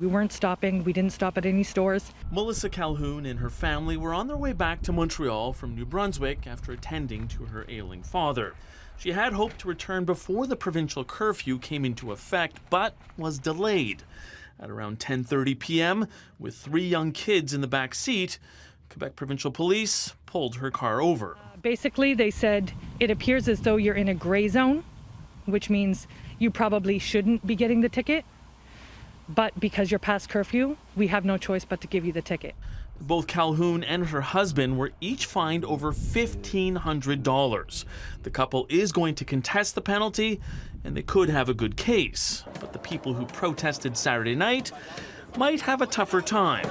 We weren't stopping. We didn't stop at any stores. Melissa Calhoun and her family were on their way back to Montreal from New Brunswick after attending to her ailing father. She had hoped to return before the provincial curfew came into effect, but was delayed. At around 10:30 p.m., with 3 young kids in the back seat, Quebec Provincial Police pulled her car over. Basically, they said it appears as though you're in a gray zone, which means you probably shouldn't be getting the ticket. But because you're past curfew, we have no choice but to give you the ticket. Both Calhoun and her husband were each fined over $1,500. The couple is going to contest the penalty, and they could have a good case. But the people who protested Saturday night might have a tougher time.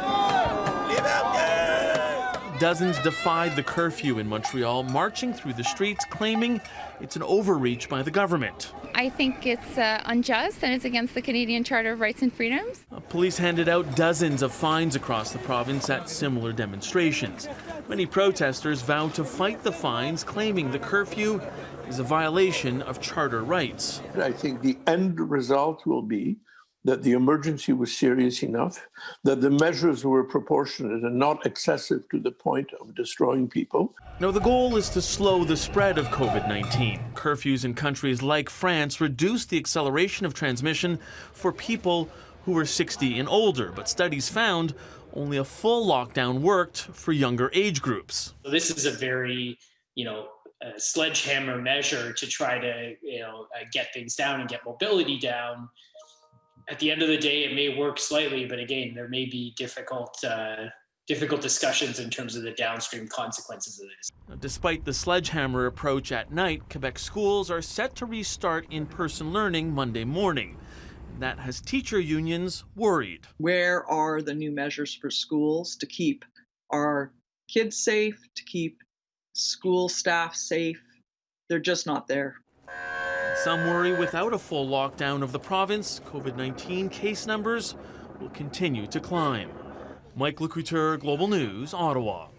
Dozens defied the curfew in Montreal, marching through the streets, claiming it's an overreach by the government. I think it's unjust and it's against the Canadian Charter of Rights and Freedoms. Police handed out dozens of fines across the province at similar demonstrations. Many protesters vowed to fight the fines, claiming the curfew is a violation of charter rights. I think the end result will be that the emergency was serious enough, that the measures were proportionate and not excessive to the point of destroying people. Now, the goal is to slow the spread of COVID-19. Curfews in countries like France reduce the acceleration of transmission for people who are 60 and older, but studies found only a full lockdown worked for younger age groups. So this is a very, a sledgehammer measure to try to, get things down and get mobility down. At the end of the day, it may work slightly, but again, there may be difficult discussions in terms of the downstream consequences of this. Despite the sledgehammer approach at night, Quebec schools are set to restart in-person learning Monday morning. That has teacher unions worried. Where are the new measures for schools to keep our kids safe, to keep school staff safe? They're just not there. Some worry without a full lockdown of the province, COVID-19 case numbers will continue to climb. Couteur, Global News, Ottawa.